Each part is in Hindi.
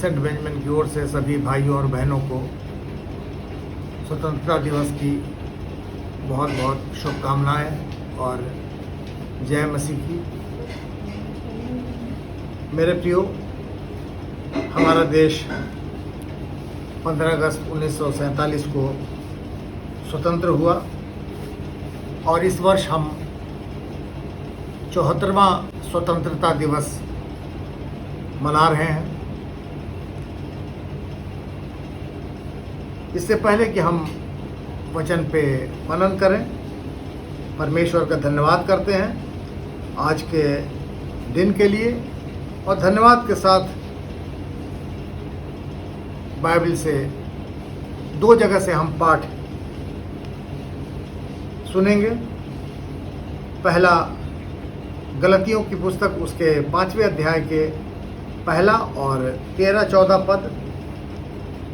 विंसेंट बेंजामिन की ओर से सभी भाइयों और बहनों को स्वतंत्रता दिवस की बहुत बहुत शुभकामनाएं और जय मसीह की। मेरे प्रियो, हमारा देश 15 अगस्त 1947 को स्वतंत्र हुआ और इस वर्ष हम 74वां स्वतंत्रता दिवस मना रहे हैं। इससे पहले कि हम वचन पे मनन करें, परमेश्वर का धन्यवाद करते हैं आज के दिन के लिए, और धन्यवाद के साथ बाइबल से 2 जगह से हम पाठ सुनेंगे। पहला गलतियों की पुस्तक उसके 5वें अध्याय के 1 और 13-14 पद,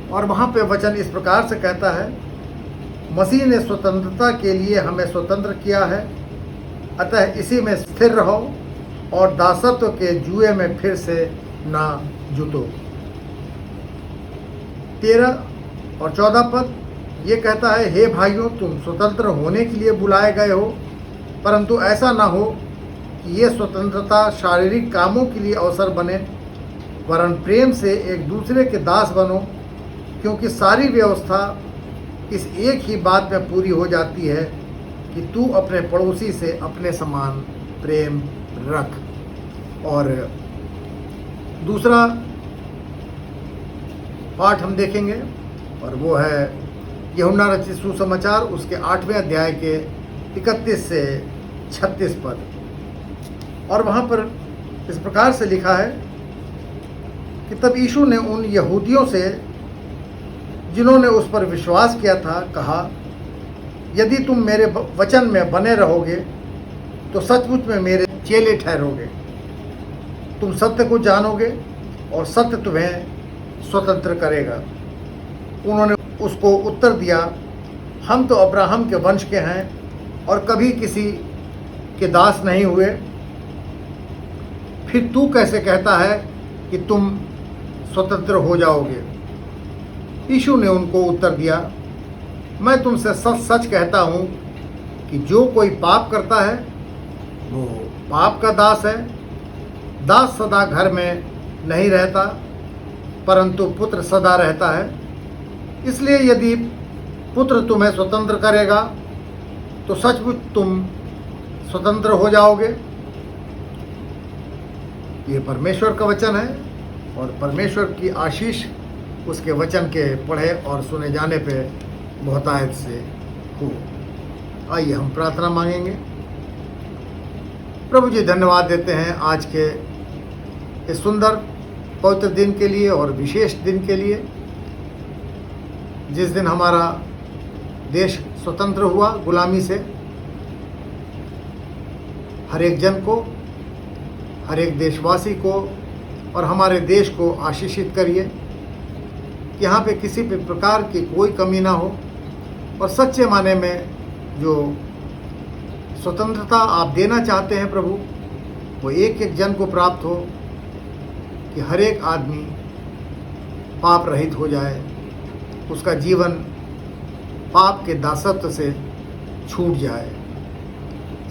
और वहाँ पे वचन इस प्रकार से कहता है, मसीह ने स्वतंत्रता के लिए हमें स्वतंत्र किया है, अतः इसी में स्थिर रहो और दासत्व के जुए में फिर से ना जुटो। 13 और 14 पद ये कहता है, हे भाइयों, तुम स्वतंत्र होने के लिए बुलाए गए हो, परंतु ऐसा ना हो कि ये स्वतंत्रता शारीरिक कामों के लिए अवसर बने, वरन प्रेम से एक दूसरे के दास बनो, क्योंकि सारी व्यवस्था इस एक ही बात में पूरी हो जाती है कि तू अपने पड़ोसी से अपने समान प्रेम रख। और दूसरा पाठ हम देखेंगे और वो है यूहन्ना रचित सुसमाचार उसके 8वें अध्याय के 31 से 36 पद, और वहाँ पर इस प्रकार से लिखा है कि तब यीशु ने उन यहूदियों से जिन्होंने उस पर विश्वास किया था कहा, यदि तुम मेरे वचन में बने रहोगे तो सचमुच में मेरे चेले ठहरोगे, तुम सत्य को जानोगे और सत्य तुम्हें स्वतंत्र करेगा। उन्होंने उसको उत्तर दिया, हम तो अब्राहम के वंश के हैं और कभी किसी के दास नहीं हुए, फिर तू कैसे कहता है कि तुम स्वतंत्र हो जाओगे? यीशु ने उनको उत्तर दिया, मैं तुमसे सच सच कहता हूँ कि जो कोई पाप करता है वो पाप का दास है। दास सदा घर में नहीं रहता, परंतु पुत्र सदा रहता है। इसलिए यदि पुत्र तुम्हें स्वतंत्र करेगा तो सचमुच तुम स्वतंत्र हो जाओगे। ये परमेश्वर का वचन है, और परमेश्वर की आशीष उसके वचन के पढ़े और सुने जाने पे बहुतायत से हो। आइए हम प्रार्थना मांगेंगे। प्रभु जी, धन्यवाद देते हैं आज के इस सुंदर पवित्र दिन के लिए और विशेष दिन के लिए, जिस दिन हमारा देश स्वतंत्र हुआ गुलामी से। हर एक जन को, हर एक देशवासी को और हमारे देश को आशीषित करिए, यहाँ पे किसी भी प्रकार की कोई कमी ना हो, और सच्चे माने में जो स्वतंत्रता आप देना चाहते हैं प्रभु, वो एक एक जन को प्राप्त हो, कि हर एक आदमी पाप रहित हो जाए, उसका जीवन पाप के दासत्व से छूट जाए।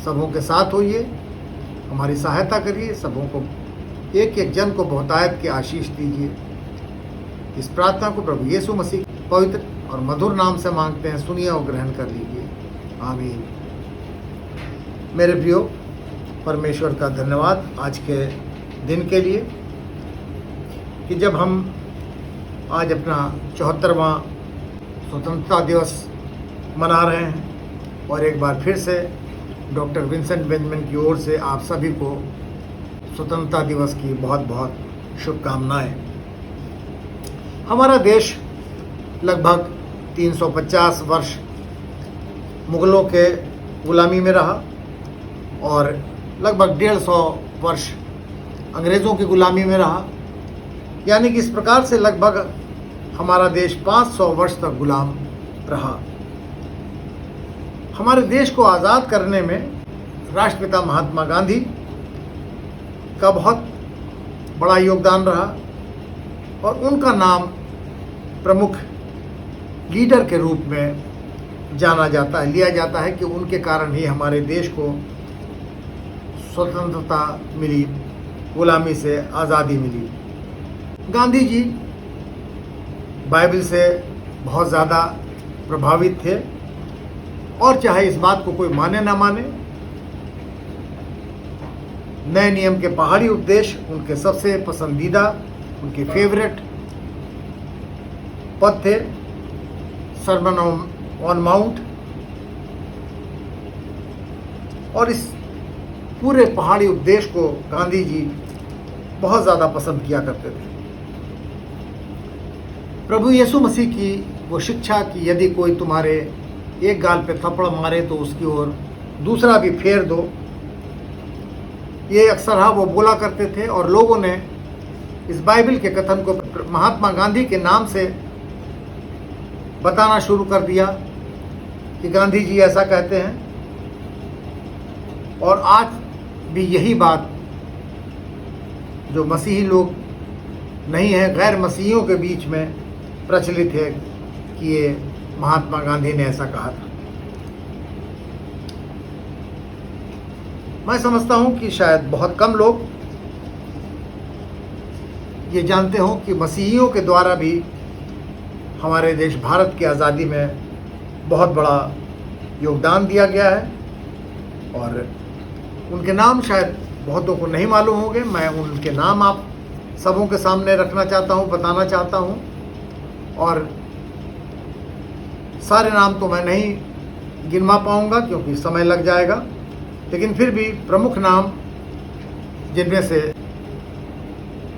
सबों के साथ होइए, हमारी सहायता करिए, सबों को, एक एक जन को बहुतायत की आशीष दीजिए। इस प्रार्थना को प्रभु यीशु मसीह पवित्र और मधुर नाम से मांगते हैं, सुनिए और ग्रहण कर लीजिए, आमीन। मेरे प्रियो, परमेश्वर का धन्यवाद आज के दिन के लिए, कि जब हम आज अपना 74वां स्वतंत्रता दिवस मना रहे हैं, और एक बार फिर से डॉक्टर विंसेंट बेंजामिन की ओर से आप सभी को स्वतंत्रता दिवस की बहुत बहुत शुभकामनाएं। हमारा देश लगभग 350 वर्ष मुग़लों के गुलामी में रहा, और लगभग 150 वर्ष अंग्रेज़ों की गुलामी में रहा। यानी कि इस प्रकार से लगभग हमारा देश 500 वर्ष तक गुलाम रहा। हमारे देश को आज़ाद करने में राष्ट्रपिता महात्मा गांधी का बहुत बड़ा योगदान रहा। और उनका नाम प्रमुख लीडर के रूप में जाना जाता है, लिया जाता है कि उनके कारण ही हमारे देश को स्वतंत्रता मिली, गुलामी से आज़ादी मिली। गांधी जी बाइबल से बहुत ज़्यादा प्रभावित थे और चाहे इस बात को कोई माने ना माने, नए नियम के पहाड़ी उपदेश उनके सबसे पसंदीदा, उनके फेवरेट पद थे। सरमन ऑन माउंट, और इस पूरे पहाड़ी उपदेश को गांधी जी बहुत ज़्यादा पसंद किया करते थे। प्रभु यीशु मसीह की वो शिक्षा कि यदि कोई तुम्हारे एक गाल पे थप्पड़ मारे तो उसकी ओर दूसरा भी फेर दो, ये अक्सर वो बोला करते थे। और लोगों ने इस बाइबल के कथन को महात्मा गांधी के नाम से बताना शुरू कर दिया कि गांधी जी ऐसा कहते हैं। और आज भी यही बात जो मसीही लोग नहीं हैं, गैर मसीहियों के बीच में प्रचलित है कि ये महात्मा गांधी ने ऐसा कहा था। मैं समझता हूं कि शायद बहुत कम लोग ये जानते हों कि मसीहियों के द्वारा भी हमारे देश भारत की आज़ादी में बहुत बड़ा योगदान दिया गया है। और उनके नाम शायद बहुतों को नहीं मालूम होंगे। मैं उनके नाम आप सबों के सामने रखना चाहता हूँ, बताना चाहता हूँ। और सारे नाम तो मैं नहीं गिनवा पाऊँगा क्योंकि समय लग जाएगा, लेकिन फिर भी प्रमुख नाम जिनमें से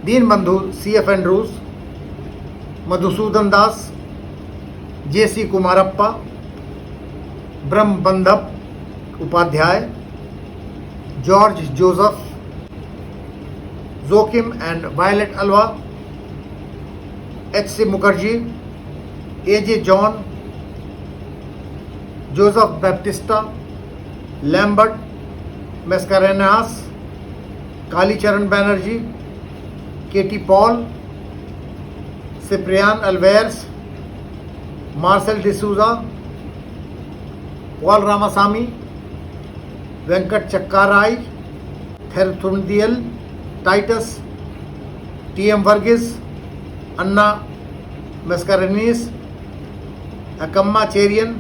Deenabandhu C.F. Andrews, Madhusudan Das, J.C. Kumarappa, Brahmabandhab Upadhyay, George Joseph, Joachim and Violet Alva, H.C. Mukherjee, A.J. John, Joseph Baptista, Lambert, Mascarenhas, Kalicharan Banerjee, K T Paul, Cyprian Alvares, Marcel D'Souza, Paul Ramasamy, Venkat Chakkarai, Therthundiyil Titus, T.M. Varghese, Anna Mascarenhas, Akkamma Cherian,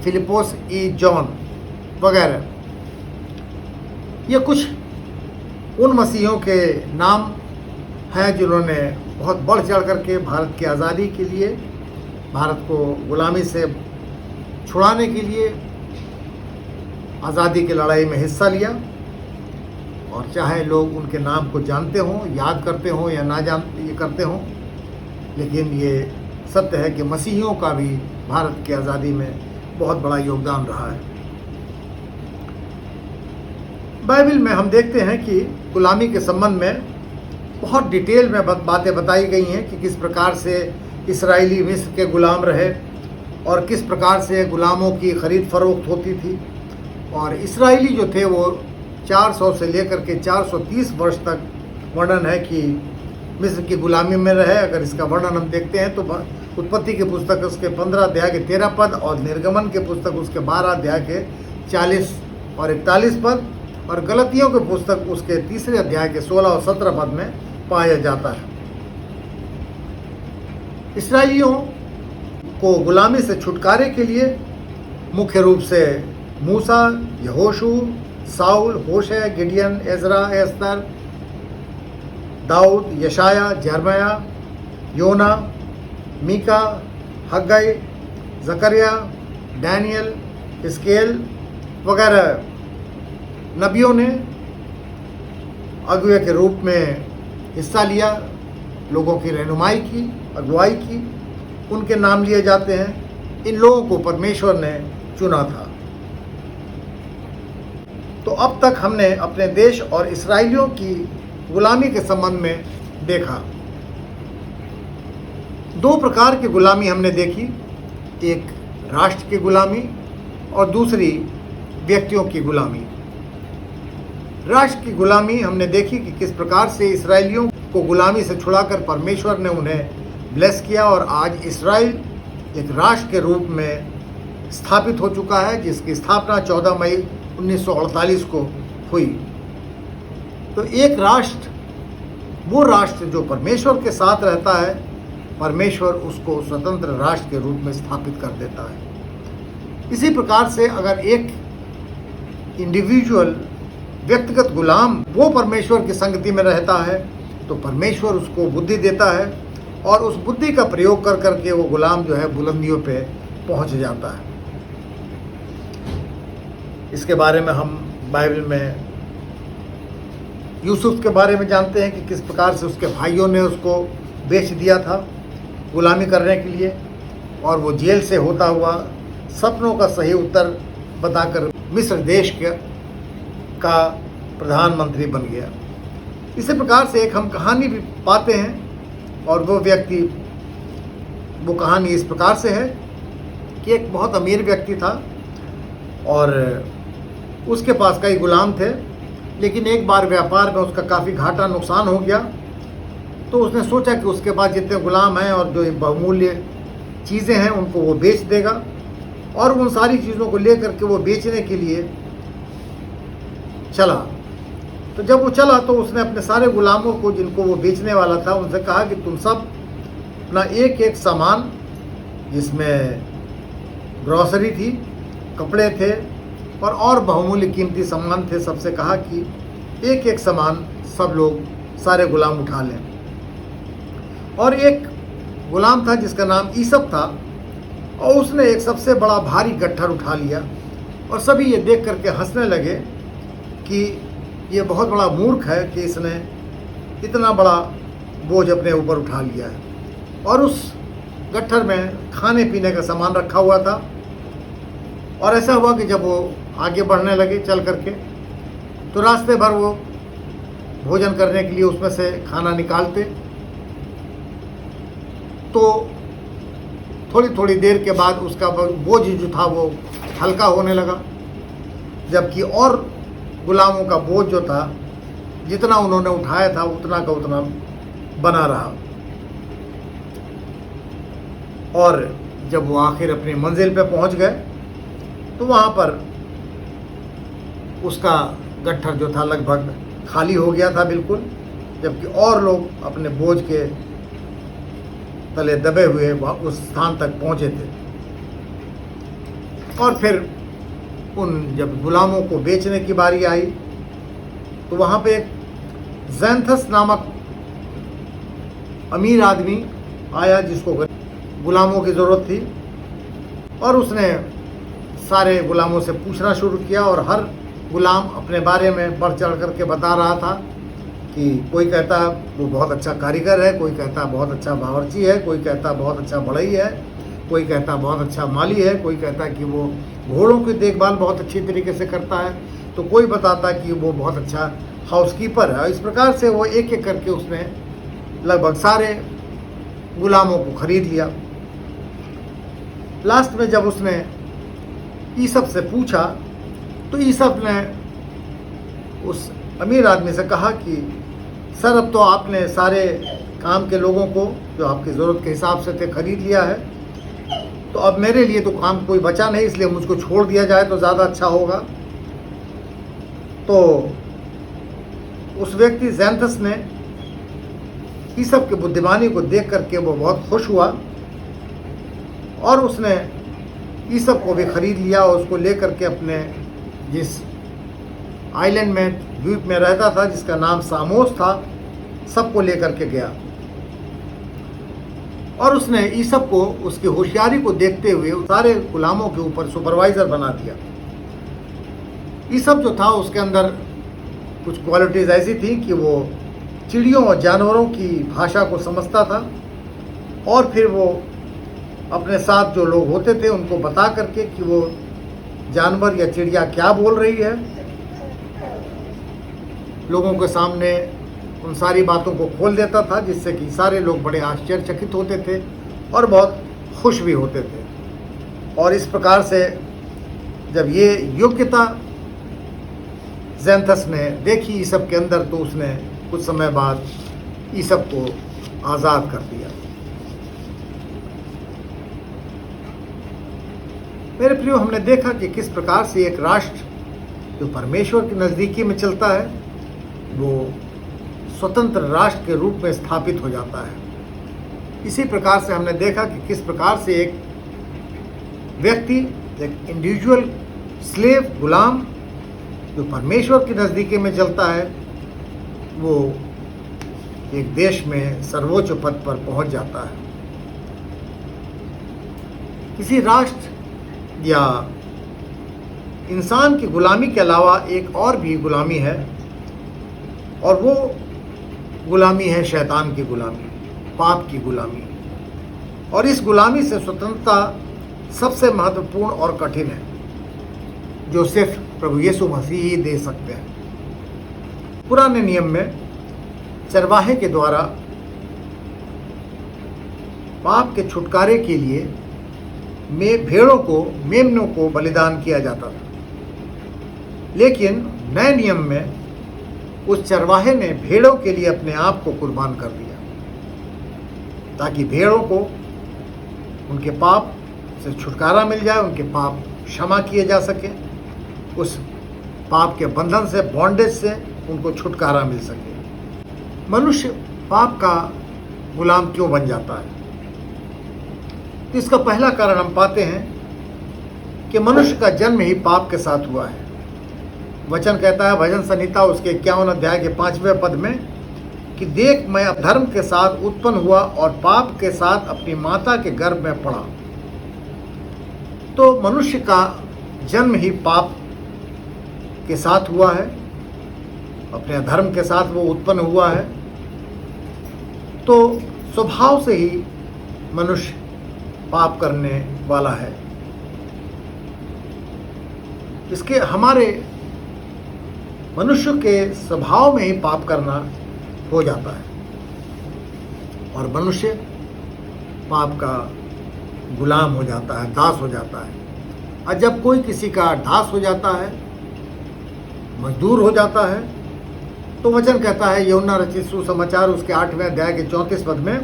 Philipose E. John वगैरह। ये कुछ उन मसीहियों के नाम हैं जिन्होंने बहुत बढ़ चढ़ करके भारत की आज़ादी के लिए, भारत को गुलामी से छुड़ाने के लिए आज़ादी की लड़ाई में हिस्सा लिया। और चाहे लोग उनके नाम को जानते हों, याद करते हों या ना ये करते हों, लेकिन ये सत्य है कि मसीहियों का भी भारत की आज़ादी में बहुत बड़ा योगदान रहा है। बाइबल में हम देखते हैं कि गुलामी के संबंध में बहुत डिटेल में बातें बताई गई हैं कि किस प्रकार से इस्राएली मिस्र के गुलाम रहे और किस प्रकार से गुलामों की खरीद फरोख्त होती थी। और इस्राएली जो थे वो 400 से लेकर के 430 वर्ष तक वर्णन है कि मिस्र की गुलामी में रहे। अगर इसका वर्णन हम देखते हैं तो उत्पत्ति की पुस्तक उसके 15 अध्याय के 13 पद और निर्गमन के पुस्तक उसके 12 अध्याय के 40 और 41 पद और गलतियों के पुस्तक उसके 3 अध्याय के 16 और 17 पद में पाया जाता है। इस्राएलियों को गुलामी से छुटकारे के लिए मुख्य रूप से मूसा, यहोशू, साउल, होशे, गिडियन, एजरा, एस्तर, दाऊद, यशाया, जर्मया, योना, मीका, हग्गई, जकरिया, डैनियल, हिस्केल वगैरह नबियों ने अगुवे के रूप में हिस्सा लिया, लोगों की रहनुमाई की, अगुवाई की। उनके नाम लिए जाते हैं। इन लोगों को परमेश्वर ने चुना था। तो अब तक हमने अपने देश और इस्राएलियों की गुलामी के संबंध में देखा। 2 प्रकार की गुलामी हमने देखी, एक राष्ट्र की गुलामी और दूसरी व्यक्तियों की गुलामी। राष्ट्र की गुलामी हमने देखी कि किस प्रकार से इस्राएलियों को गुलामी से छुड़ाकर परमेश्वर ने उन्हें ब्लेस किया और आज इस्राएल एक राष्ट्र के रूप में स्थापित हो चुका है, जिसकी स्थापना 14 मई 1948 को हुई। तो एक राष्ट्र, वो राष्ट्र जो परमेश्वर के साथ रहता है, परमेश्वर उसको स्वतंत्र राष्ट्र के रूप में स्थापित कर देता है। इसी प्रकार से अगर एक इंडिविजुअल, व्यक्तिगत गुलाम, वो परमेश्वर की संगति में रहता है तो परमेश्वर उसको बुद्धि देता है और उस बुद्धि का प्रयोग कर करके वो गुलाम जो है बुलंदियों पे पहुंच जाता है। इसके बारे में हम बाइबल में यूसुफ के बारे में जानते हैं कि किस प्रकार से उसके भाइयों ने उसको बेच दिया था गुलामी करने के लिए, और वो जेल से होता हुआ सपनों का सही उत्तर बताकर मिस्र देश का प्रधानमंत्री बन गया। इसी प्रकार से एक हम कहानी भी पाते हैं, और वो कहानी इस प्रकार से है कि एक बहुत अमीर व्यक्ति था और उसके पास कई गुलाम थे, लेकिन एक बार व्यापार में उसका काफ़ी घाटा नुकसान हो गया। तो उसने सोचा कि उसके पास जितने गुलाम हैं और जो बहुमूल्य चीज़ें हैं उनको वो बेच देगा, और उन सारी चीज़ों को लेकर के वो बेचने के लिए चला। तो जब वो चला तो उसने अपने सारे गुलामों को, जिनको वो बेचने वाला था, उनसे कहा कि तुम सब अपना एक एक सामान, जिसमें ग्रॉसरी थी, कपड़े थे और बहुमूल्य कीमती सामान थे, सबसे कहा कि एक एक सामान सब लोग, सारे गुलाम उठा लें। और एक गुलाम था जिसका नाम ईसप था, और उसने एक सबसे बड़ा भारी गट्ठर उठा लिया, और सभी ये देख करके हंसने लगे कि ये बहुत बड़ा मूर्ख है कि इसने इतना बड़ा बोझ अपने ऊपर उठा लिया है। और उस गट्ठर में खाने पीने का सामान रखा हुआ था, और ऐसा हुआ कि जब वो आगे बढ़ने लगे चल करके, तो रास्ते भर वो भोजन करने के लिए उसमें से खाना निकालते, तो थोड़ी थोड़ी देर के बाद उसका बोझ जो था वो हल्का होने लगा, जबकि और गुलामों का बोझ जो था, जितना उन्होंने उठाया था उतना का उतना बना रहा। और जब वो आखिर अपनी मंजिल पे पहुंच गए तो वहाँ पर उसका गट्ठर जो था लगभग खाली हो गया था बिल्कुल, जबकि और लोग अपने बोझ के तले दबे हुए उस स्थान तक पहुँचे थे। और फिर जब गुलामों को बेचने की बारी आई तो वहाँ पे एक ज़ैंथस नामक अमीर आदमी आया जिसको गुलामों की ज़रूरत थी, और उसने सारे गुलामों से पूछना शुरू किया, और हर गुलाम अपने बारे में बढ़ चढ़ करके बता रहा था कि कोई कहता वो बहुत अच्छा कारीगर है, कोई कहता बहुत अच्छा बावर्ची है, कोई कहता बहुत अच्छा बढ़ई है, कोई कहता बहुत अच्छा माली है, कोई कहता कि वो घोड़ों की देखभाल बहुत अच्छी तरीके से करता है, तो कोई बताता कि वो बहुत अच्छा हाउसकीपर है। इस प्रकार से वो एक एक करके उसने लगभग सारे गुलामों को खरीद लिया। लास्ट में जब उसने ईसप से पूछा तो ईसप ने उस अमीर आदमी से कहा कि सर, अब तो आपने सारे काम के लोगों को जो आपकी ज़रूरत के हिसाब से थे खरीद लिया है, तो अब मेरे लिए तो काम कोई बचा नहीं, इसलिए मुझको छोड़ दिया जाए तो ज़्यादा अच्छा होगा। तो उस व्यक्ति ज़ैंथस ने ईसप की बुद्धिमानी को देख करके वो बहुत खुश हुआ, और उसने ईसप को भी खरीद लिया और उसको लेकर के अपने जिस आइलैंड में, द्वीप में रहता था, जिसका नाम सामोस था, सबको लेकर के गया। और उसने ईसप को उसकी होशियारी को देखते हुए सारे गुलामों के ऊपर सुपरवाइज़र बना दिया। ईसप जो था उसके अंदर कुछ क्वालिटीज़ ऐसी थी कि वो चिड़ियों और जानवरों की भाषा को समझता था, और फिर वो अपने साथ जो लोग होते थे उनको बता करके कि वो जानवर या चिड़िया क्या बोल रही है, लोगों के सामने उन सारी बातों को खोल देता था, जिससे कि सारे लोग बड़े आश्चर्यचकित होते थे और बहुत खुश भी होते थे। और इस प्रकार से जब ये योग्यता ज़ैंथस ने देखी ईसप के अंदर, तो उसने कुछ समय बाद ये सबको आज़ाद कर दिया। मेरे प्रियो, हमने देखा कि किस प्रकार से एक राष्ट्र जो परमेश्वर की नज़दीकी में चलता है वो स्वतंत्र राष्ट्र के रूप में स्थापित हो जाता है। इसी प्रकार से हमने देखा कि किस प्रकार से एक व्यक्ति, एक इंडिविजुअल स्लेव, गुलाम जो परमेश्वर की नज़दीकी में चलता है वो एक देश में सर्वोच्च पद पर पहुंच जाता है। किसी राष्ट्र या इंसान की गुलामी के अलावा एक और भी गुलामी है, और वो गुलामी है शैतान की गुलामी, पाप की गुलामी। और इस गुलामी से स्वतंत्रता सबसे महत्वपूर्ण और कठिन है, जो सिर्फ प्रभु यीशु मसीह ही दे सकते हैं। पुराने नियम में चरवाहे के द्वारा पाप के छुटकारे के लिए भेड़ों को, मेमनों को बलिदान किया जाता था। लेकिन नए नियम में उस चरवाहे ने भेड़ों के लिए अपने आप को कुर्बान कर दिया, ताकि भेड़ों को उनके पाप से छुटकारा मिल जाए, उनके पाप क्षमा किए जा सके, उस पाप के बंधन से, बॉन्डेज से उनको छुटकारा मिल सके। मनुष्य पाप का गुलाम क्यों बन जाता है? इसका पहला कारण हम पाते हैं कि मनुष्य का जन्म ही पाप के साथ हुआ है। वचन कहता है भजन संहिता उसके 51 अध्याय के 5वें पद में कि देख, मैं अधर्म के साथ उत्पन्न हुआ और पाप के साथ अपनी माता के गर्भ में पड़ा। तो मनुष्य का जन्म ही पाप के साथ हुआ है, अपने अधर्म के साथ वो उत्पन्न हुआ है। तो स्वभाव से ही मनुष्य पाप करने वाला है। इसके हमारे मनुष्य के स्वभाव में ही पाप करना हो जाता है, और मनुष्य पाप का गुलाम हो जाता है, दास हो जाता है। और जब कोई किसी का दास हो जाता है, मजदूर हो जाता है, तो वचन कहता है यूहन्ना रचित सुसमाचार उसके 8वें अध्याय के 34 पद में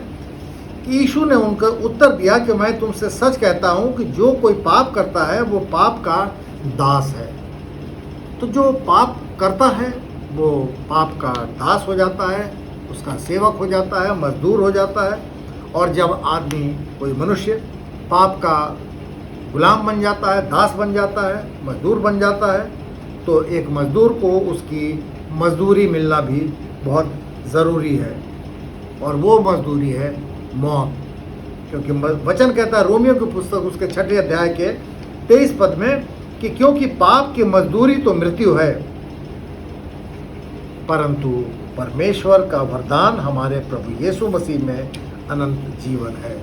कि यीशु ने उनको उत्तर दिया कि मैं तुमसे सच कहता हूं कि जो कोई पाप करता है वो पाप का दास है। तो जो पाप करता है वो पाप का दास हो जाता है, उसका सेवक हो जाता है, मजदूर हो जाता है। और जब आदमी, कोई मनुष्य पाप का गुलाम बन जाता है, दास बन जाता है, मजदूर बन जाता है, तो एक मजदूर को उसकी मजदूरी मिलना भी बहुत ज़रूरी है, और वो मजदूरी है मौत। क्योंकि वचन कहता है रोमियो की पुस्तक उसके 6 अध्याय के 23 पद में कि क्योंकि पाप की मजदूरी तो मृत्यु है, परंतु परमेश्वर का वरदान हमारे प्रभु यीशु मसीह में अनंत जीवन है।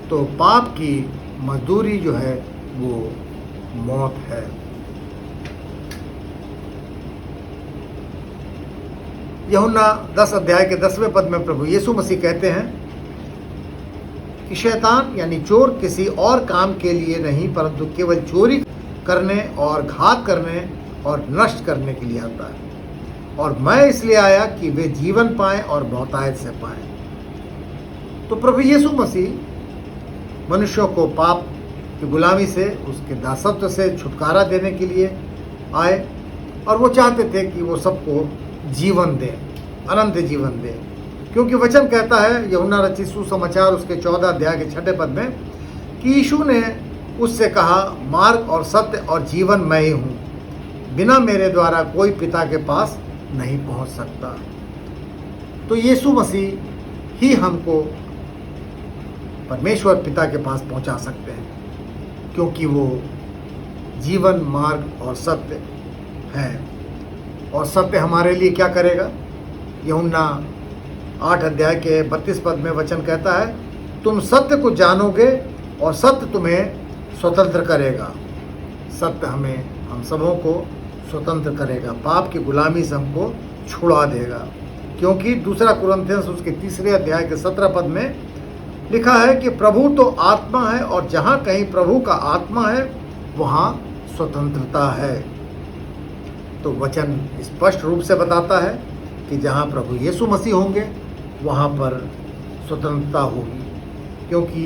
तो पाप की मजदूरी जो है वो मौत है। यूहन्ना 10 अध्याय के 10वें पद में प्रभु यीशु मसीह कहते हैं कि शैतान यानी चोर किसी और काम के लिए नहीं, परंतु केवल चोरी करने और घात करने और नष्ट करने के लिए आता है, और मैं इसलिए आया कि वे जीवन पाएं और बहुतायत से पाएं। तो प्रभु यीशु मसीह मनुष्यों को पाप की गुलामी से, उसके दासत्व से छुटकारा देने के लिए आए, और वो चाहते थे कि वो सबको जीवन दें, अनंत जीवन दें। क्योंकि वचन कहता है यूहन्ना रचित सुसमाचार उसके 14 अध्याय के 6 पद में कि यीशु ने उससे कहा, मार्ग और सत्य और जीवन मैं ही हूँ, बिना मेरे द्वारा कोई पिता के पास नहीं पहुँच सकता। तो यीशु मसीह ही हमको परमेश्वर पिता के पास पहुँचा सकते हैं, क्योंकि वो जीवन, मार्ग और सत्य है। और सत्य हमारे लिए क्या करेगा? यूहन्ना 8 अध्याय के 32 पद में वचन कहता है, तुम सत्य को जानोगे और सत्य तुम्हें स्वतंत्र करेगा। सत्य हम सबों को स्वतंत्र करेगा, पाप की गुलामी से हमको छुड़ा देगा। क्योंकि दूसरा कुरिन्थियंस उसके 3 अध्याय के 17 पद में लिखा है कि प्रभु तो आत्मा है, और जहाँ कहीं प्रभु का आत्मा है वहाँ स्वतंत्रता है। तो वचन स्पष्ट रूप से बताता है कि जहाँ प्रभु यीशु मसीह होंगे वहाँ पर स्वतंत्रता होगी, क्योंकि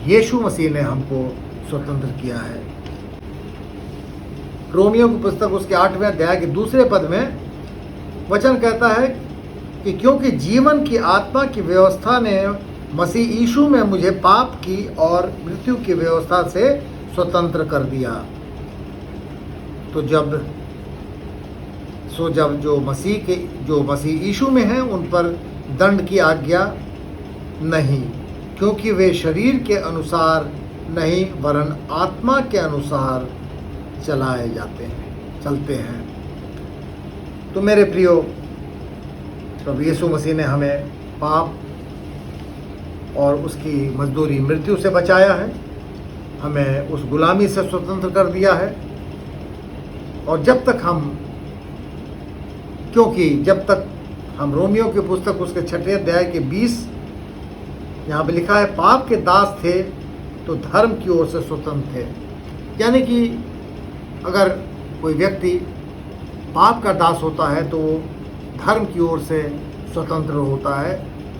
यीशु मसीह ने हमको स्वतंत्र किया है। रोमियो की पुस्तक उसके 8वें अध्याय के दूसरे पद में वचन कहता है कि क्योंकि जीवन की आत्मा की व्यवस्था ने मसीह यीशु में मुझे पाप की और मृत्यु की व्यवस्था से स्वतंत्र कर दिया। तो जब जो मसीह यीशु में हैं उन पर दंड की आज्ञा नहीं, क्योंकि वे शरीर के अनुसार नहीं वरन आत्मा के अनुसार चलते हैं। तो मेरे प्रियो, प्रभु यीशु मसीह ने हमें पाप और उसकी मजदूरी मृत्यु से बचाया है, हमें उस गुलामी से स्वतंत्र कर दिया है। और जब तक हम रोमियो की पुस्तक उसके 6वें अध्याय के 20 यहाँ पे लिखा है, पाप के दास थे तो धर्म की ओर से स्वतंत्र थे। यानी कि अगर कोई व्यक्ति पाप का दास होता है तो वो धर्म की ओर से स्वतंत्र होता है।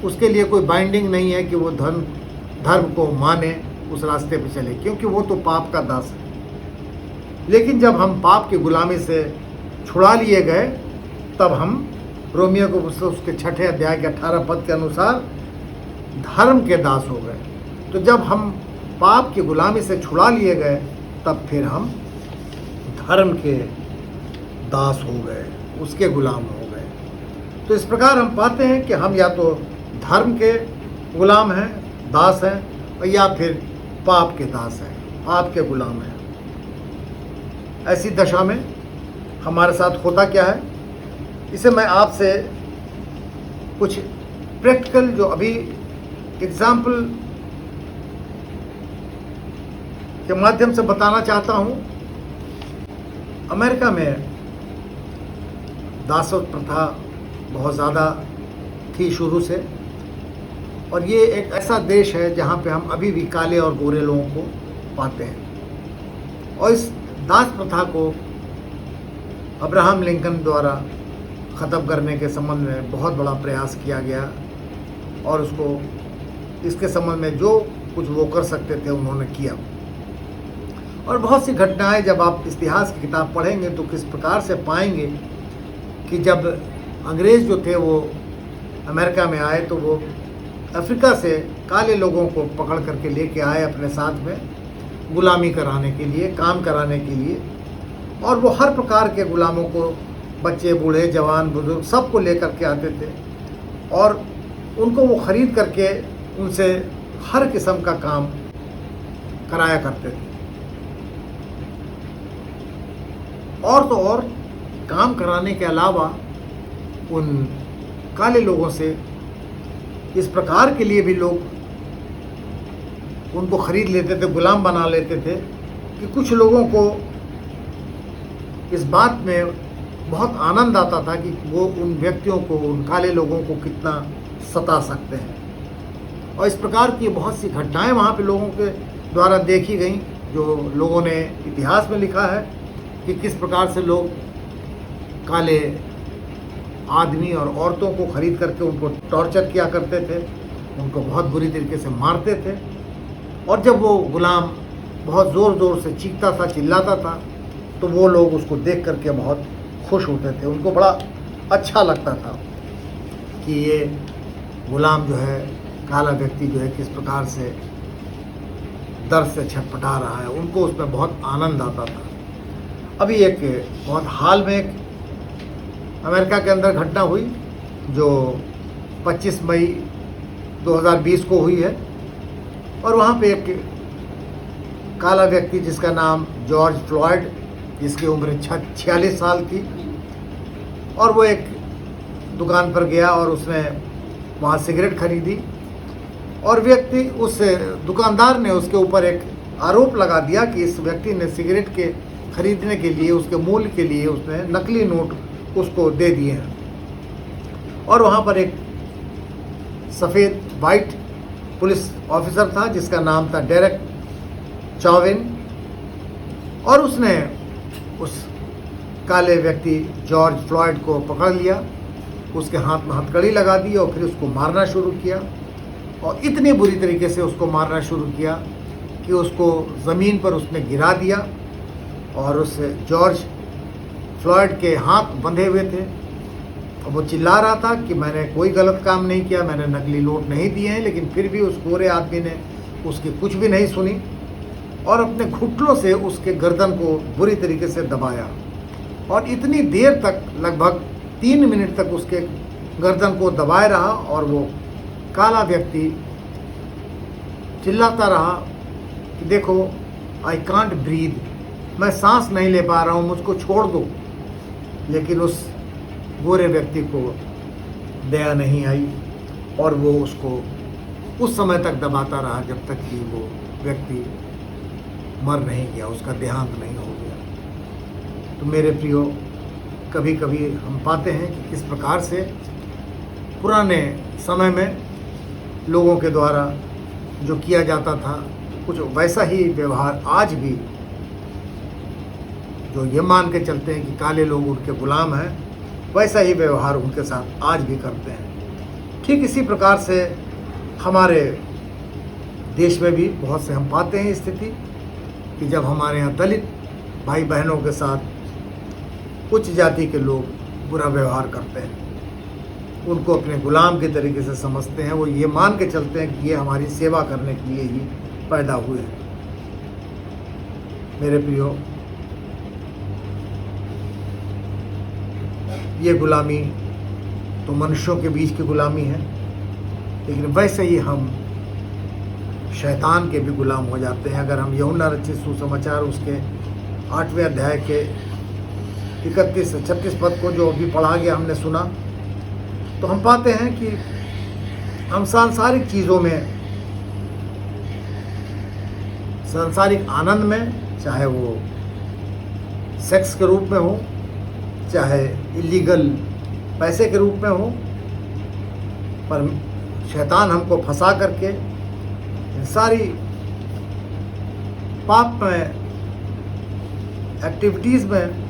उसके लिए कोई बाइंडिंग नहीं है कि वो धर्म को माने, उस रास्ते पे चले, क्योंकि वो तो पाप का दास है। लेकिन जब हम पाप की गुलामी से छुड़ा लिए गए, तब हम रोमियो को पुस्तक उसके 6वें अध्याय के 18 पद के अनुसार धर्म के दास हो गए। तो जब हम पाप की गुलामी से छुड़ा लिए गए, तब फिर हम धर्म के दास हो गए, उसके गुलाम हो गए। तो इस प्रकार हम पाते हैं कि हम या तो धर्म के गुलाम हैं, दास हैं, और या फिर पाप के दास हैं, पाप के गुलाम हैं। ऐसी दशा में हमारे साथ होता क्या है, इसे मैं आपसे कुछ प्रैक्टिकल जो अभी एग्जाम्पल के माध्यम से बताना चाहता हूँ। अमेरिका में दासत्व प्रथा बहुत ज़्यादा थी शुरू से, और ये एक ऐसा देश है जहाँ पे हम अभी भी काले और गोरे लोगों को पाते हैं। और इस दास प्रथा को अब्राहम लिंकन द्वारा ख़त्म करने के संबंध में बहुत बड़ा प्रयास किया गया, और उसको इसके संबंध में जो कुछ वो कर सकते थे उन्होंने किया। और बहुत सी घटनाएं जब आप इतिहास की किताब पढ़ेंगे तो किस प्रकार से पाएंगे कि जब अंग्रेज़ जो थे वो अमेरिका में आए, तो वो अफ्रीका से काले लोगों को पकड़ करके लेके आए अपने साथ में गुलामी कराने के लिए, काम कराने के लिए। और वो हर प्रकार के गुलामों को, बच्चे, बूढ़े, जवान, बुजुर्ग, सबको लेकर के आते थे, और उनको वो ख़रीद करके उनसे हर किस्म का काम कराया करते थे। और तो और काम कराने के अलावा उन काले लोगों से इस प्रकार के लिए भी लोग उनको ख़रीद लेते थे, गुलाम बना लेते थे, कि कुछ लोगों को इस बात में बहुत आनंद आता था कि वो उन व्यक्तियों को, उन काले लोगों को कितना सता सकते हैं। और इस प्रकार की बहुत सी घटनाएं वहाँ पे लोगों के द्वारा देखी गई, जो लोगों ने इतिहास में लिखा है कि किस प्रकार से लोग काले आदमी और औरतों को ख़रीद करके उनको टॉर्चर किया करते थे, उनको बहुत बुरी तरीके से मारते थे। और जब वो गुलाम बहुत ज़ोर ज़ोर से चीखता था, चिल्लाता था, तो वो लोग उसको देख करके बहुत खुश होते थे। उनको बड़ा अच्छा लगता था कि ये गुलाम जो है, काला व्यक्ति जो है, किस प्रकार से दर्द से छटपटा रहा है। उनको उसमें बहुत आनंद आता था। अभी एक बहुत हाल में एक अमेरिका के अंदर घटना हुई जो 25 मई 2020 को हुई है, और वहाँ पे एक काला व्यक्ति जिसका नाम जॉर्ज फ्लॉयड, जिसकी उम्र 46 साल थी, और वो एक दुकान पर गया और उसने वहाँ सिगरेट खरीदी, और व्यक्ति, उस दुकानदार ने उसके ऊपर एक आरोप लगा दिया कि इस व्यक्ति ने सिगरेट के खरीदने के लिए, उसके मूल्य के लिए उसने नकली नोट उसको दे दिए हैं। और वहाँ पर एक सफ़ेद वाइट पुलिस ऑफिसर था जिसका नाम था डेरेक चाविन, और उसने उस काले व्यक्ति जॉर्ज फ्लॉयड को पकड़ लिया, उसके हाथ में हथकड़ी लगा दी और फिर उसको मारना शुरू किया, और इतनी बुरी तरीके से उसको मारना शुरू किया कि उसको ज़मीन पर उसने गिरा दिया। और उस जॉर्ज फ्लॉयड के हाथ बंधे हुए थे और वो चिल्ला रहा था कि मैंने कोई गलत काम नहीं किया, मैंने नकली नोट नहीं दिए हैं, लेकिन फिर भी उस गोरे आदमी ने उसकी कुछ भी नहीं सुनी और अपने घुटनों से उसके गर्दन को बुरी तरीके से दबाया। और इतनी देर तक, लगभग 3 मिनट तक उसके गर्दन को दबाए रहा और वो काला व्यक्ति चिल्लाता रहा कि देखो, आई कांट ब्रीद, मैं सांस नहीं ले पा रहा हूँ, मुझको छोड़ दो। लेकिन उस गोरे व्यक्ति को दया नहीं आई और वो उसको उस समय तक दबाता रहा जब तक कि वो व्यक्ति मर नहीं गया, उसका देहांत नहीं हो गया। तो मेरे प्रियो, कभी कभी हम पाते हैं कि किस प्रकार से पुराने समय में लोगों के द्वारा जो किया जाता था, कुछ वैसा ही व्यवहार आज भी, जो ये मान के चलते हैं कि काले लोग उनके गुलाम हैं, वैसा ही व्यवहार उनके साथ आज भी करते हैं। ठीक इसी प्रकार से हमारे देश में भी बहुत से हम पाते हैं स्थिति कि जब हमारे यहाँ दलित भाई बहनों के साथ उच्च जाति के लोग बुरा व्यवहार करते हैं, उनको अपने गुलाम के तरीके से समझते हैं, वो ये मान के चलते हैं कि ये हमारी सेवा करने के लिए ही पैदा हुए हैं। मेरे प्रियो, ये गुलामी तो मनुष्यों के बीच की गुलामी है, लेकिन वैसे ही हम शैतान के भी गुलाम हो जाते हैं। अगर हम यूहन्ना रचित सुसमाचार उसके 8वें अध्याय के 31 से 36 पद को जो अभी पढ़ा गया, हमने सुना, तो हम पाते हैं कि हम सांसारिक चीज़ों में, सांसारिक आनंद में, चाहे वो सेक्स के रूप में हो, चाहे इलीगल पैसे के रूप में हो, पर शैतान हमको फंसा करके इन सारी पाप में, एक्टिविटीज़ में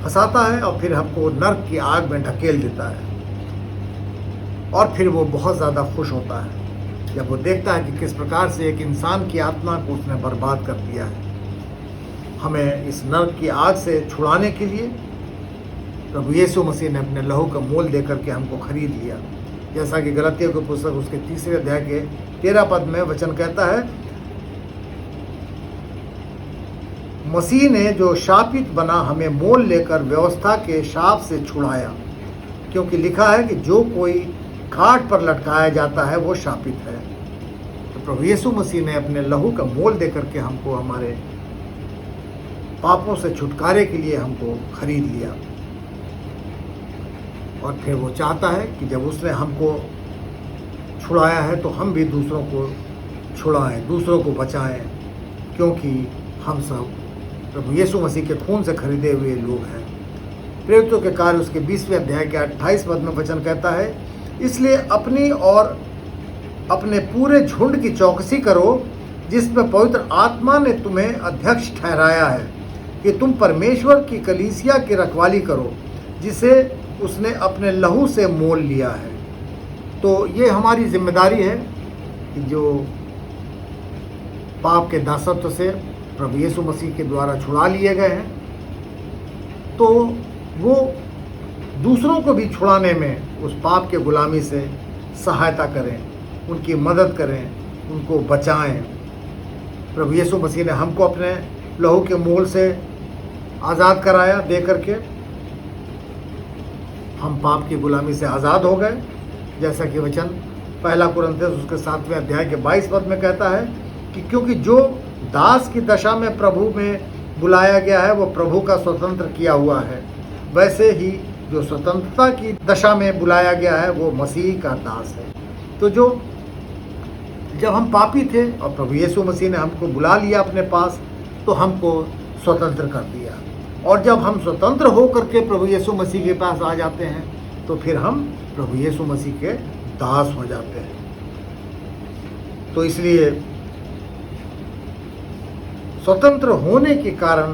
फंसाता है और फिर हमको नर्क की आग में ढकेल देता है। और फिर वो बहुत ज़्यादा खुश होता है जब वो देखता है कि किस प्रकार से एक इंसान की आत्मा को उसने बर्बाद कर दिया है। हमें इस नर्क की आग से छुड़ाने के लिए प्रभु यीशु मसीह ने अपने लहू का मोल दे करके हमको खरीद लिया। जैसा कि गलतियों की पुस्तक उसके 3 अध्याय के 13 पद में वचन कहता है, मसीह ने जो शापित बना हमें मोल लेकर व्यवस्था के शाप से छुड़ाया, क्योंकि लिखा है कि जो कोई काठ पर लटकाया जाता है वो शापित है। तो प्रभु यीशु मसीह ने अपने लहू का मोल दे करके हमको हमारे पापों से छुटकारे के लिए हमको खरीद लिया। और फिर वो चाहता है कि जब उसने हमको छुड़ाया है तो हम भी दूसरों को छुड़ाएं, दूसरों को बचाएं, क्योंकि हम सब प्रभु यीशु मसीह के खून से खरीदे हुए लोग हैं। प्रेरितों के कार्य उसके 20वें अध्याय के 28 पद में वचन कहता है, इसलिए अपनी और अपने पूरे झुंड की चौकसी करो, जिसमें पवित्र आत्मा ने तुम्हें अध्यक्ष ठहराया है कि तुम परमेश्वर की कलीसिया की रखवाली करो, जिसे उसने अपने लहू से मोल लिया है। तो ये हमारी जिम्मेदारी है कि जो पाप के दासत्व से प्रभु यीशु मसीह के द्वारा छुड़ा लिए गए हैं, तो वो दूसरों को भी छुड़ाने में उस पाप के गुलामी से सहायता करें, उनकी मदद करें, उनको बचाएं। प्रभु यीशु मसीह ने हमको अपने लहू के मोल से आज़ाद कराया, दे करके हम पाप की गुलामी से आज़ाद हो गए। जैसा कि वचन 1 कुरिन्थियों उसके 7वें अध्याय के 22 पद में कहता है कि क्योंकि जो दास की दशा में प्रभु में बुलाया गया है वो प्रभु का स्वतंत्र किया हुआ है, वैसे ही जो स्वतंत्रता की दशा में बुलाया गया है वो मसीह का दास है। तो जब हम पापी थे और प्रभु यीशु मसीह ने हमको बुला लिया अपने पास, तो हमको स्वतंत्र कर दिया। और जब हम स्वतंत्र हो करके प्रभु यीशु मसीह के पास आ जाते हैं, तो फिर हम प्रभु यीशु मसीह के दास हो जाते हैं। तो इसलिए स्वतंत्र होने के कारण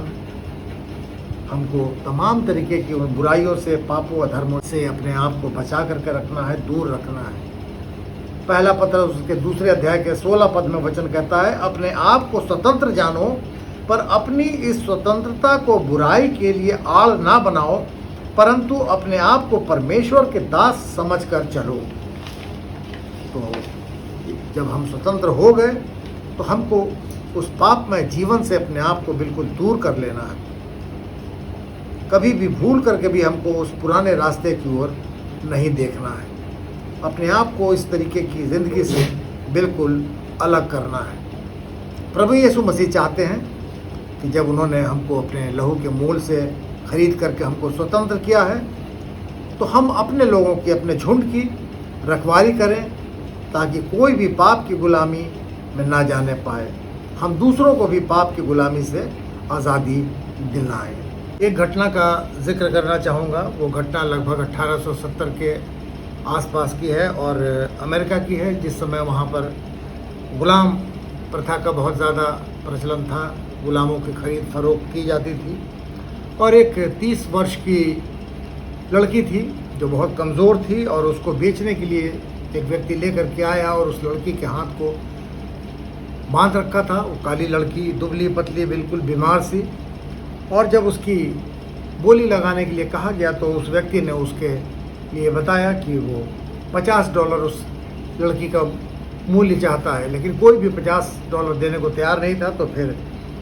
हमको तमाम तरीके की उन बुराइयों से, पापों और धर्मों से अपने आप को बचा करके रखना है, दूर रखना है। पहला पत्र उसके 2 अध्याय के 16 पद में वचन कहता है, अपने आप को स्वतंत्र जानो, पर अपनी इस स्वतंत्रता को बुराई के लिए आड़ ना बनाओ, परंतु अपने आप को परमेश्वर के दास समझकर चलो। तो जब हम स्वतंत्र हो गए तो हमको उस पापमय जीवन से अपने आप को बिल्कुल दूर कर लेना है। कभी भी भूल करके भी हमको उस पुराने रास्ते की ओर नहीं देखना है। अपने आप को इस तरीके की ज़िंदगी से बिल्कुल अलग करना है। प्रभु यीशु मसीह चाहते हैं कि जब उन्होंने हमको अपने लहू के मूल से खरीद करके हमको स्वतंत्र किया है, तो हम अपने लोगों की, अपने झुंड की रखवाली करें, ताकि कोई भी पाप की गुलामी में ना जाने पाए। हम दूसरों को भी पाप की गुलामी से आज़ादी दिलाएं। एक घटना का जिक्र करना चाहूँगा। वो घटना लगभग 1870 के आसपास की है और अमेरिका की है, जिस समय वहाँ पर गुलाम प्रथा का बहुत ज़्यादा प्रचलन था। गुलामों की खरीद फरोख्त की जाती थी और एक 30 वर्ष की लड़की थी जो बहुत कमज़ोर थी और उसको बेचने के लिए एक व्यक्ति लेकर के आया और उस लड़की के हाथ को बांध रखा था। वो काली लड़की, दुबली पतली, बिल्कुल बीमार सी। और जब उसकी बोली लगाने के लिए कहा गया तो उस व्यक्ति ने उसके लिए बताया कि वो $50 उस लड़की का मूल्य चाहता है, लेकिन कोई भी $50 देने को तैयार नहीं था। तो फिर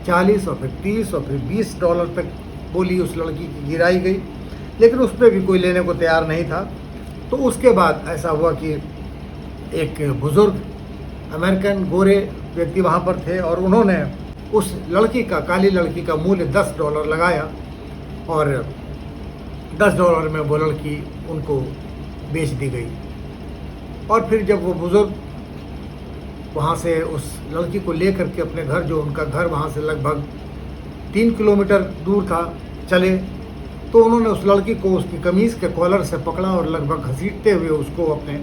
40 और फिर 30 और फिर $20 तक बोली उस लड़की की गिराई गई, लेकिन उस पर भी कोई लेने को तैयार नहीं था। तो उसके बाद ऐसा हुआ कि एक बुज़ुर्ग अमेरिकन गोरे व्यक्ति वहाँ पर थे और उन्होंने उस लड़की का, काली लड़की का मूल्य $10 लगाया और $10 में वो लड़की उनको बेच दी गई। और फिर जब वो बुज़ुर्ग वहाँ से उस लड़की को ले करके अपने घर, जो उनका घर वहाँ से लगभग 3 किलोमीटर दूर था, चले, तो उन्होंने उस लड़की को उसकी कमीज़ के कॉलर से पकड़ा और लगभग घसीटते हुए उसको अपने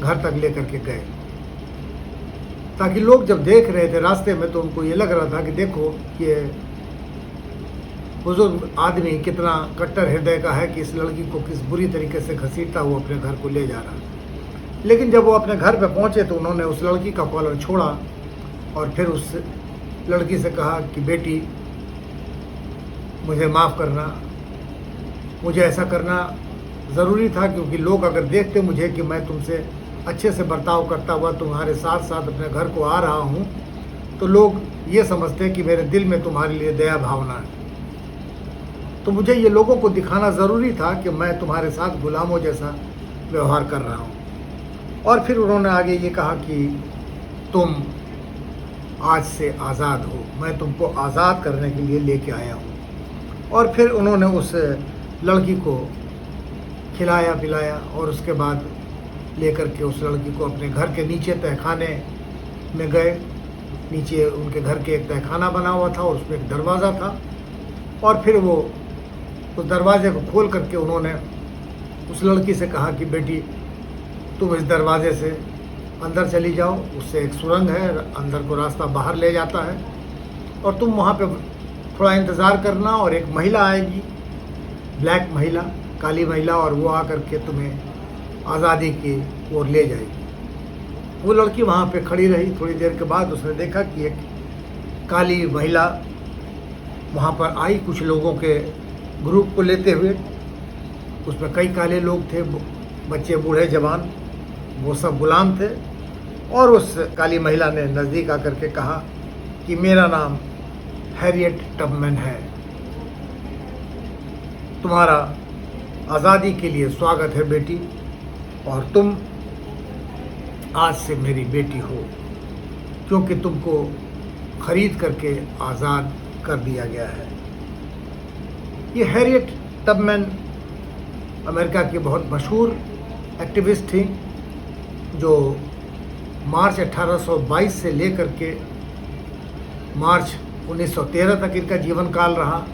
घर तक ले करके गए, ताकि लोग जब देख रहे थे रास्ते में तो उनको ये लग रहा था कि देखो ये बुजुर्ग आदमी कितना कट्टर हृदय का है कि इस लड़की को किस बुरी तरीके से घसीटता हुआ अपने घर को ले जा रहा है। लेकिन जब वो अपने घर पे पहुंचे तो उन्होंने उस लड़की का कॉलर छोड़ा और फिर उस लड़की से कहा कि बेटी, मुझे माफ़ करना, मुझे ऐसा करना ज़रूरी था, क्योंकि लोग अगर देखते मुझे कि मैं तुमसे अच्छे से बर्ताव करता हुआ तुम्हारे साथ साथ अपने घर को आ रहा हूँ, तो लोग ये समझते कि मेरे दिल में तुम्हारे लिए दया भावना है। तो मुझे ये लोगों को दिखाना ज़रूरी था कि मैं तुम्हारे साथ गुलामों जैसा व्यवहार कर रहा हूँ। और फिर उन्होंने आगे ये कहा कि तुम आज से आज़ाद हो, मैं तुमको आज़ाद करने के लिए लेके आया हूँ। और फिर उन्होंने उस लड़की को खिलाया पिलाया और उसके बाद लेकर के उस लड़की को अपने घर के नीचे तहखाने में गए। नीचे उनके घर के एक तहखाना बना हुआ था और उसमें एक दरवाज़ा था, और फिर वो उस दरवाजे को खोल करके उन्होंने उस लड़की से कहा कि बेटी, तुम इस दरवाजे से अंदर चली जाओ, उससे एक सुरंग है, अंदर को रास्ता बाहर ले जाता है, और तुम वहाँ पे थोड़ा इंतज़ार करना और एक महिला आएगी, ब्लैक महिला, काली महिला, और वो आकर के तुम्हें आज़ादी की ओर ले जाएगी। वो लड़की वहाँ पे खड़ी रही। थोड़ी देर के बाद उसने देखा कि एक काली महिला वहाँ पर आई कुछ लोगों के ग्रुप को लेते हुए। उसमें कई काले लोग थे, बच्चे, बूढ़े, जवान, वो सब गुलाम थे। और उस काली महिला ने नज़दीक आकर के कहा कि मेरा नाम हैरियट टबमैन है, तुम्हारा आज़ादी के लिए स्वागत है बेटी, और तुम आज से मेरी बेटी हो, क्योंकि तुमको खरीद करके आज़ाद कर दिया गया है। ये हैरियट टबमैन अमेरिका की बहुत मशहूर एक्टिविस्ट थी, जो मार्च 1822 से लेकर के मार्च 1913 तक इनका जीवन काल रहा,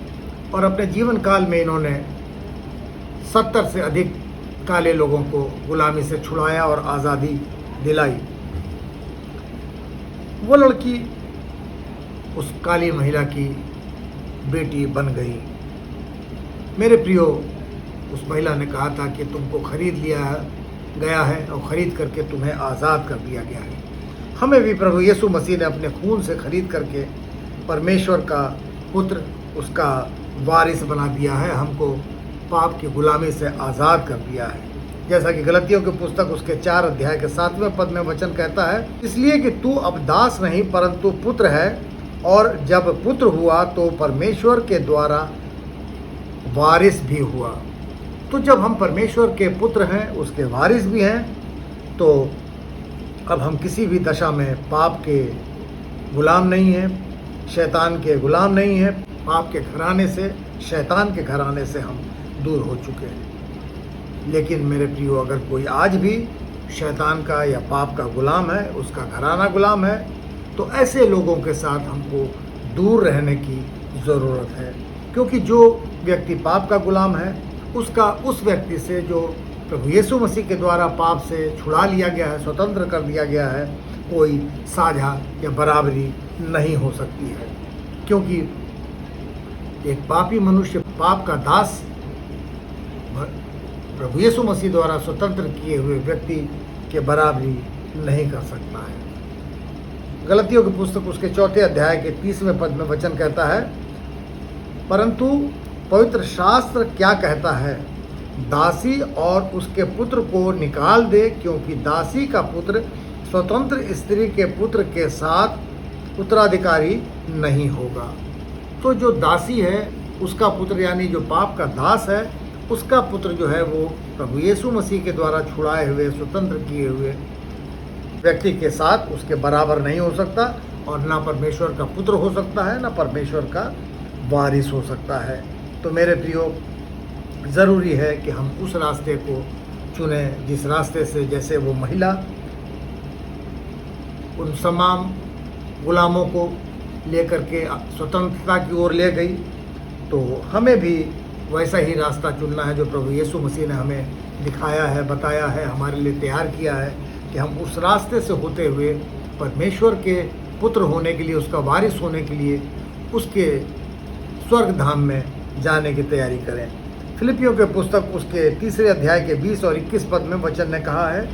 और अपने जीवन काल में इन्होंने 70 से अधिक काले लोगों को गुलामी से छुड़ाया और आज़ादी दिलाई। वो लड़की उस काली महिला की बेटी बन गई। मेरे प्रियो, उस महिला ने कहा था कि तुमको खरीद लिया गया है और ख़रीद करके तुम्हें आज़ाद कर दिया गया है। हमें भी प्रभु यीशु मसीह ने अपने खून से खरीद करके परमेश्वर का पुत्र, उसका वारिस बना दिया है, हमको पाप की गुलामी से आज़ाद कर दिया है। जैसा कि गलतियों की पुस्तक उसके 4 अध्याय के 7वें पद में वचन कहता है, इसलिए कि तू अब दास नहीं परंतु पुत्र है, और जब पुत्र हुआ तो परमेश्वर के द्वारा वारिस भी हुआ। तो जब हम परमेश्वर के पुत्र हैं, उसके वारिस भी हैं, तो अब हम किसी भी दशा में पाप के गुलाम नहीं हैं, शैतान के गुलाम नहीं हैं। पाप के घराने से, शैतान के घराने से हम दूर हो चुके हैं। लेकिन मेरे प्रियो, अगर कोई आज भी शैतान का या पाप का गुलाम है, उसका घराना गुलाम है, तो ऐसे लोगों के साथ हमको दूर रहने की ज़रूरत है। क्योंकि जो व्यक्ति पाप का गुलाम है, उसका उस व्यक्ति से जो प्रभु यीशु मसीह के द्वारा पाप से छुड़ा लिया गया है, स्वतंत्र कर दिया गया है, कोई साझा या बराबरी नहीं हो सकती है। क्योंकि एक पापी मनुष्य, पाप का दास, प्रभु यीशु मसीह द्वारा स्वतंत्र किए हुए व्यक्ति के बराबरी नहीं कर सकता है। गलतियों की पुस्तक उसके 4 अध्याय के 30वें पद में वचन कहता है, परंतु पवित्र शास्त्र क्या कहता है, दासी और उसके पुत्र को निकाल दे, क्योंकि दासी का पुत्र स्वतंत्र स्त्री के पुत्र के साथ उत्तराधिकारी नहीं होगा। तो जो दासी है, उसका पुत्र यानी जो पाप का दास है, उसका पुत्र जो है वो प्रभु यीशु मसीह के द्वारा छुड़ाए हुए, स्वतंत्र किए हुए व्यक्ति के साथ उसके बराबर नहीं हो सकता, और ना परमेश्वर का पुत्र हो सकता है, ना परमेश्वर का वारिस हो सकता है। तो मेरे प्रियो, ज़रूरी है कि हम उस रास्ते को चुनें जिस रास्ते से, जैसे वो महिला उन तमाम गुलामों को लेकर के स्वतंत्रता की ओर ले गई, तो हमें भी वैसा ही रास्ता चुनना है जो प्रभु यीशु मसीह ने हमें दिखाया है, बताया है, हमारे लिए तैयार किया है, कि हम उस रास्ते से होते हुए परमेश्वर के पुत्र होने के लिए, उसका वारिस होने के लिए, उसके स्वर्ग धाम में जाने की तैयारी करें। फिलिपियों के पुस्तक उसके 3 अध्याय के 20 और 21 पद में वचन ने कहा है,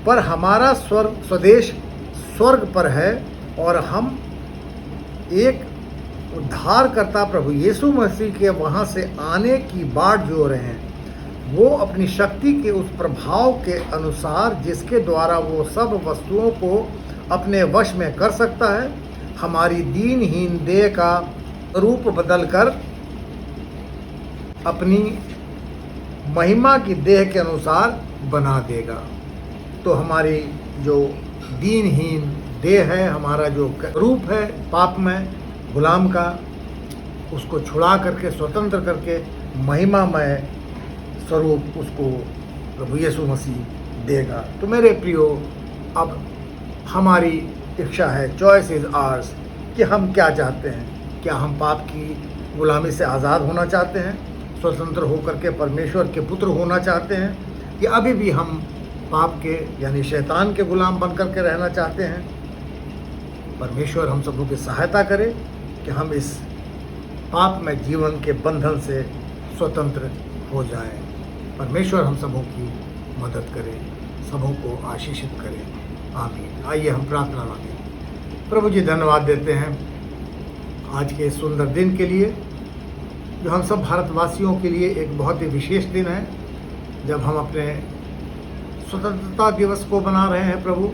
पर हमारा स्वदेश स्वर्ग पर है, और हम एक उद्धारकर्ता प्रभु यीशु मसीह के वहाँ से आने की बाट जो रहे हैं। वो अपनी शक्ति के उस प्रभाव के अनुसार, जिसके द्वारा वो सब वस्तुओं को अपने वश में कर सकता है, हमारी दीनहीन देह का रूप बदलकर अपनी महिमा की देह के अनुसार बना देगा। तो हमारी जो दीनहीन देह है, हमारा जो रूप है पाप में गुलाम का, उसको छुड़ा करके, स्वतंत्र करके महिमामय स्वरूप उसको प्रभु यीशु मसीह देगा। तो मेरे प्रियो, अब हमारी इच्छा है, चॉइस इज़ आवर्स, कि हम क्या चाहते हैं। क्या हम पाप की गुलामी से आज़ाद होना चाहते हैं, स्वतंत्र होकर के परमेश्वर के पुत्र होना चाहते हैं, या अभी भी हम पाप के यानी शैतान के गुलाम बन करके रहना चाहते हैं। परमेश्वर हम सबों की सहायता करे कि हम इस पाप में जीवन के बंधन से स्वतंत्र हो जाएं। परमेश्वर हम सबों की मदद करे, सबों को आशीषित करे। आमीन। आइए हम प्रार्थना मांगें। प्रभु जी, धन्यवाद देते हैं आज के इस सुंदर दिन के लिए, जो हम सब भारतवासियों के लिए एक बहुत ही विशेष दिन है, जब हम अपने स्वतंत्रता दिवस को मना रहे हैं। प्रभु,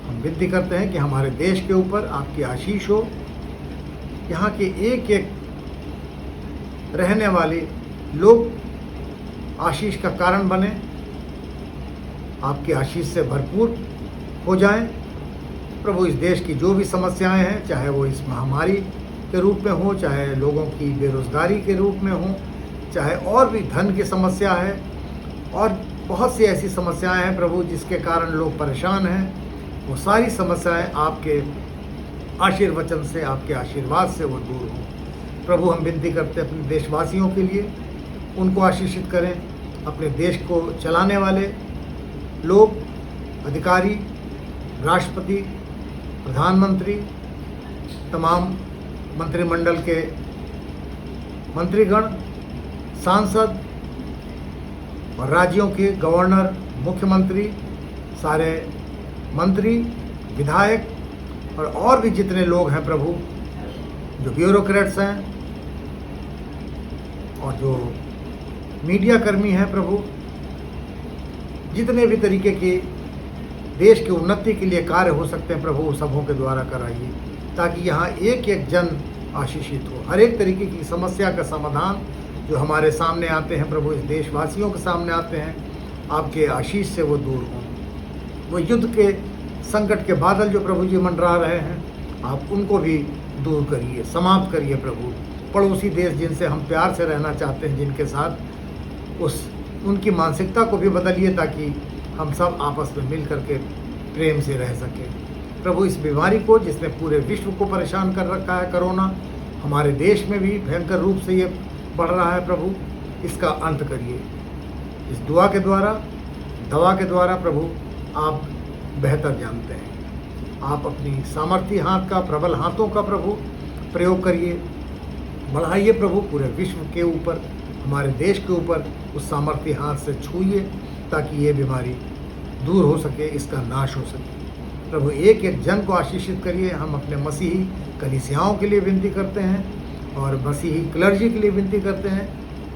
हम विनती करते हैं कि हमारे देश के ऊपर आपकी आशीष हो, यहाँ के एक एक रहने वाले लोग आशीष का कारण बने, आपकी आशीष से भरपूर हो जाएं। प्रभु, इस देश की जो भी समस्याएं हैं, चाहे वो इस महामारी के रूप में हो, चाहे लोगों की बेरोज़गारी के रूप में हो, चाहे और भी धन की समस्या है, और बहुत सी ऐसी समस्याएं हैं प्रभु जिसके कारण लोग परेशान हैं, वो सारी समस्याएं आपके आशीर्वचन से, आपके आशीर्वाद से वो दूर हों। प्रभु, हम विनती करते हैं अपने देशवासियों के लिए, उनको आशीषित करें। अपने देश को चलाने वाले लोग, अधिकारी, राष्ट्रपति, प्रधानमंत्री, तमाम मंत्रिमंडल के मंत्रीगण, सांसद और राज्यों के गवर्नर, मुख्यमंत्री, सारे मंत्री, विधायक और भी जितने लोग हैं प्रभु, जो ब्यूरोक्रेट्स हैं और जो मीडिया कर्मी हैं प्रभु, जितने भी तरीके के देश की उन्नति के लिए कार्य हो सकते हैं प्रभु, सबों के द्वारा कराइए, ताकि यहाँ एक एक जन आशीषित हो। हर एक तरीके की समस्या का समाधान जो हमारे सामने आते हैं प्रभु, इस देशवासियों के सामने आते हैं, आपके आशीष से वो दूर हों। वो युद्ध के संकट के बादल जो प्रभु जी मंडरा रहे हैं, आप उनको भी दूर करिए, समाप्त करिए प्रभु। पड़ोसी देश जिनसे हम प्यार से रहना चाहते हैं, जिनके साथ उनकी मानसिकता को भी बदलिए, ताकि हम सब आपस में मिल करके प्रेम से रह सकें प्रभु। इस बीमारी को जिसने पूरे विश्व को परेशान कर रखा है, कोरोना, हमारे देश में भी भयंकर रूप से ये बढ़ रहा है प्रभु, इसका अंत करिए। इस दुआ के द्वारा, दवा के द्वारा प्रभु आप बेहतर जानते हैं। आप अपनी सामर्थ्य हाथ का, प्रबल हाथों का प्रभु प्रयोग करिए, बढ़ाइए प्रभु पूरे विश्व के ऊपर, हमारे देश के ऊपर उस सामर्थ्य हाथ से छूइए, ताकि ये बीमारी दूर हो सके, इसका नाश हो सके प्रभु। एक एक जन को आशीषित करिए। हम अपने मसीही कलीसियाओं के लिए विनती करते हैं और मसीही क्लर्जी के लिए विनती करते हैं,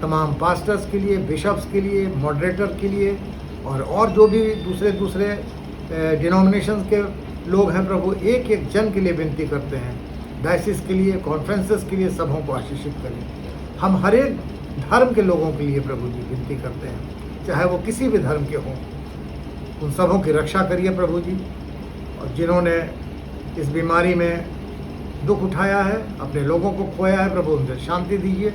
तमाम पास्टर्स के लिए, बिशप्स के लिए, मॉडरेटर के लिए और जो भी दूसरे डिनोमिनेशंस के लोग हैं प्रभु, एक एक जन के लिए विनती करते हैं। डायसिस के लिए, कॉन्फ्रेंसेस के लिए, सबों को आशीषित करिए। हम हर एक धर्म के लोगों के लिए प्रभु जी विनती करते हैं, चाहे वो किसी भी धर्म के हों, उन सबों की रक्षा करिए प्रभु जी। और जिन्होंने इस बीमारी में दुख उठाया है, अपने लोगों को खोया है प्रभु, उनसे शांति दीजिए।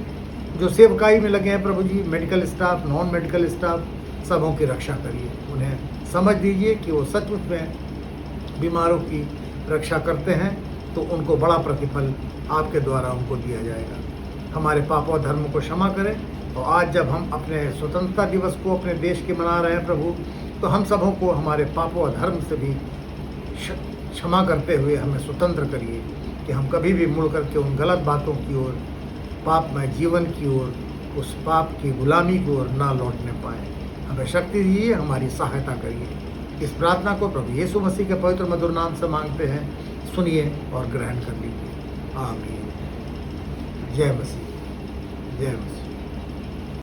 जो सेवकाई में लगे हैं प्रभु जी, medical staff, non medical staff, सबों की रक्षा करिए। उन्हें समझ दीजिए कि वो सचमुच में बीमारों की रक्षा करते हैं, तो उनको बड़ा प्रतिफल आपके द्वारा उनको दिया जाएगा। हमारे पाप और धर्म को क्षमा करें। और आज जब हम अपने स्वतंत्रता दिवस को अपने देश के मना रहे हैं प्रभु, तो हम सबों को हमारे पापों और धर्म से भी क्षमा करते हुए हमें स्वतंत्र करिए, कि हम कभी भी मुड़ करके उन गलत बातों की ओर, पापमय जीवन की ओर, उस पाप की गुलामी की ओर ना लौटने पाए। हमें शक्ति दीजिए, हमारी सहायता करिए। इस प्रार्थना को प्रभु यीशु मसीह के पवित्र मधुर नाम से मांगते हैं, सुनिए और ग्रहण कर लीजिए। आमीन। जय मसीह, जय मसीह।